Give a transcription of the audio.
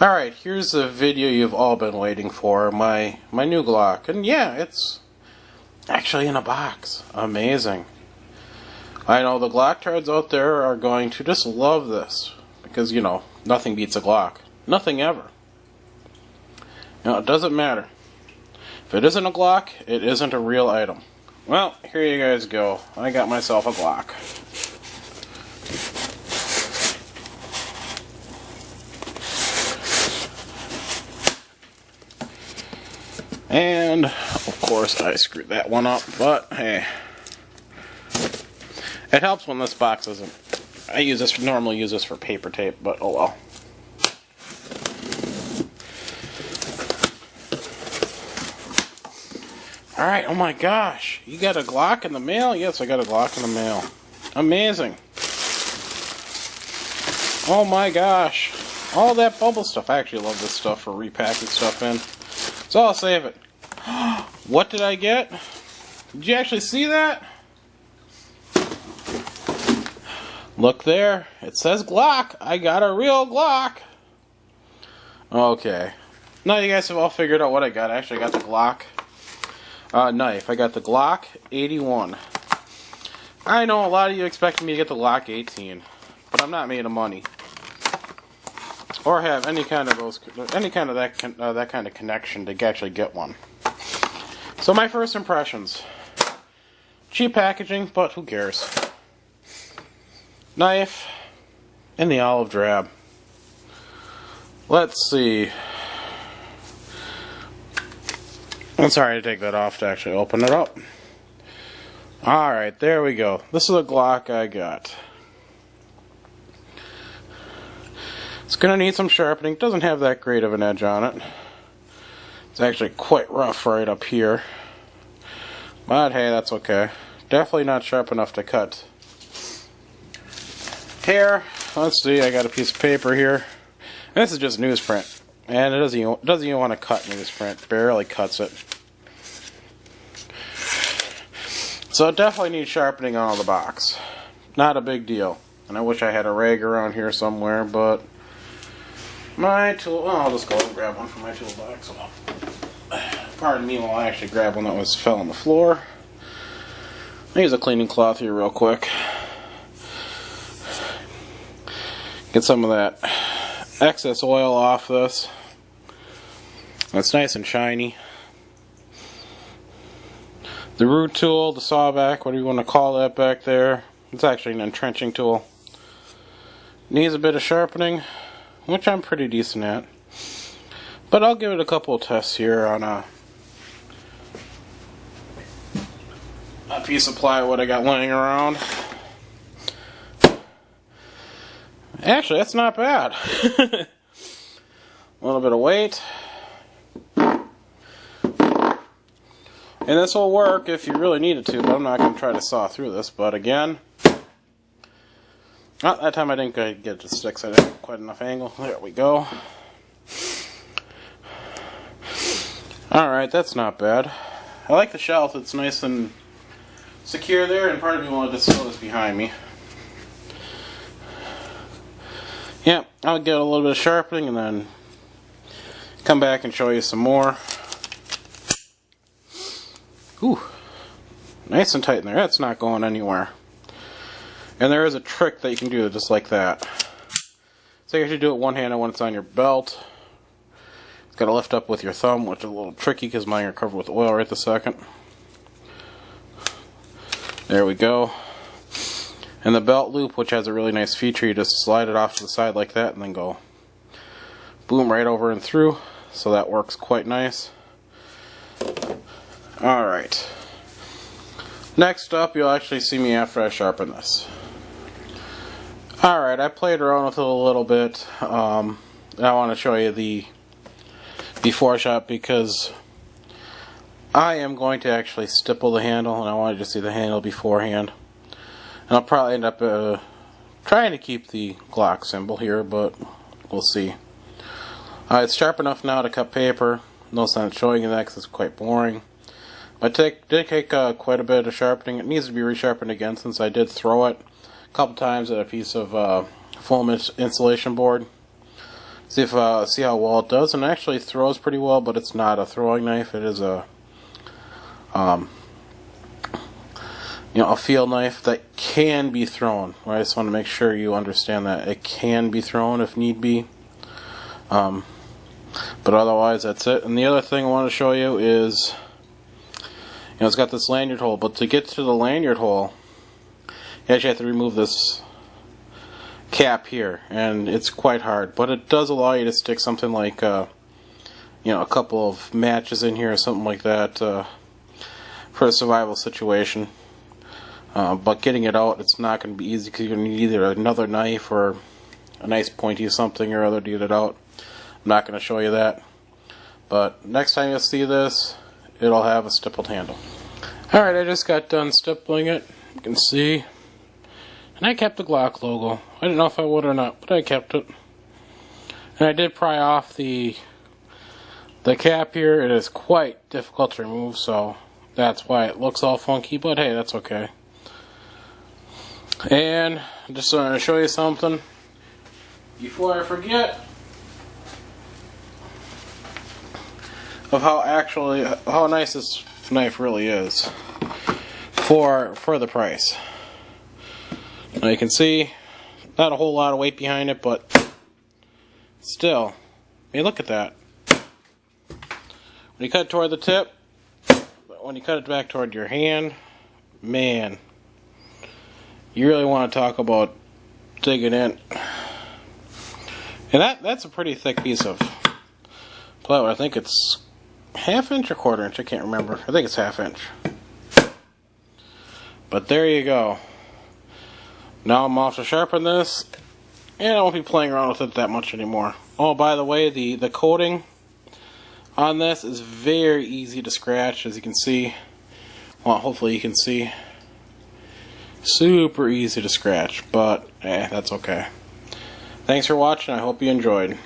Alright, here's the video you've all been waiting for, my new Glock. And yeah, it's actually in a box. Amazing. I know the Glock tards out there are going to just love this. Because, you know, nothing beats a Glock. Nothing ever. You know, it doesn't matter. If it isn't a Glock, it isn't a real item. Well, here you guys go. I got myself a Glock. And, of course, I screwed that one up, but hey. It helps when this box isn't. Normally use this for paper tape, but oh well. Alright, oh my gosh. You got a Glock in the mail? Yes, I got a Glock in the mail. Amazing. Oh my gosh. All that bubble stuff. I actually love this stuff for repacking stuff in. So I'll save it. What did I get? Did you actually see that? Look there. It says Glock. I got a real Glock. Okay. Now you guys have all figured out what I got. I actually got the Glock knife. I got the Glock 81. I know a lot of you expected me to get the Glock 18, but I'm not made of money. Or have any kind of that kind of connection to actually get one. So my first impressions. Cheap packaging, but who cares? Knife in the olive drab. Let's see. I'm sorry to take that off to actually open it up. Alright, there we go. This is a Glock I got. It's going to need some sharpening. It doesn't have that great of an edge on it. It's actually quite rough right up here. But hey, that's okay. Definitely not sharp enough to cut hair. Let's see, I got a piece of paper here. This is just newsprint. And it doesn't even want to cut newsprint. Barely cuts it. So it definitely needs sharpening on the box. Not a big deal. And I wish I had a rag around here somewhere, but my tool... Well, I'll just go and grab one from my toolbox. Pardon me while I actually grab one that fell on the floor. I'll use a cleaning cloth here real quick. Get some of that excess oil off this. That's nice and shiny. The root tool, the sawback, whatever you want to call that back there. It's actually an entrenching tool. Needs a bit of sharpening, which I'm pretty decent at. But I'll give it a couple of tests here on a piece of plywood I got laying around. Actually, that's not bad. A little bit of weight. And this will work if you really needed to, but I'm not going to try to saw through this. But again, that time I didn't get it to stick, so I didn't have quite enough angle. There we go. Alright, that's not bad. I like the shelf. It's nice and secure there, and part of me wanted to sew this behind me. Yeah, I'll get a little bit of sharpening and then come back and show you some more. Ooh, nice and tight in there. That's not going anywhere. And there is a trick that you can do just like that. So you have to do it one-handed when it's on your belt. It's got to lift up with your thumb, which is a little tricky because mine are covered with oil right this second. There we go. And the belt loop, which has a really nice feature, you just slide it off to the side like that and then go boom right over and through. So that works quite nice. Alright. Next up, you'll actually see me after I sharpen this. Alright, I played around with it a little bit. I want to show you the before shot because I am going to actually stipple the handle, and I wanted to see the handle beforehand. And I'll probably end up trying to keep the Glock symbol here, but we'll see. It's sharp enough now to cut paper. No sense showing you that because it's quite boring. But it did take quite a bit of sharpening. It needs to be resharpened again since I did throw it a couple times at a piece of foam insulation board. See how well it does, and it actually throws pretty well, but it's not a throwing knife. It is a a field knife that can be thrown. I just want to make sure you understand that it can be thrown if need be. But otherwise, that's it. And the other thing I want to show you is, it's got this lanyard hole, but to get to the lanyard hole, you actually have to remove this cap here, and it's quite hard. But it does allow you to stick something like, a couple of matches in here or something like that for a survival situation. But getting it out, it's not going to be easy because you're going to need either another knife or a nice pointy something or other to get it out. I'm not going to show you that. But next time you see this, it'll have a stippled handle. Alright, I just got done stippling it. You can see. And I kept the Glock logo. I didn't know if I would or not, but I kept it. And I did pry off the cap here. It is quite difficult to remove, so that's why it looks all funky, but hey, that's okay. And just want to show you something before I forget of how nice this knife really is for the price. Now you can see not a whole lot of weight behind it, but still, I mean, look at that. When you cut it toward the tip, but when you cut it back toward your hand, man, you really want to talk about digging in. And that's a pretty thick piece of plywood. I think it's ½ inch or ¼ inch, I can't remember. I think it's ½ inch. But there you go. Now I'm off to sharpen this, and I won't be playing around with it that much anymore. Oh, by the way, the coating on this is very easy to scratch, as you can see. Well, hopefully you can see. Super easy to scratch, but that's okay. Thanks for watching. I hope you enjoyed.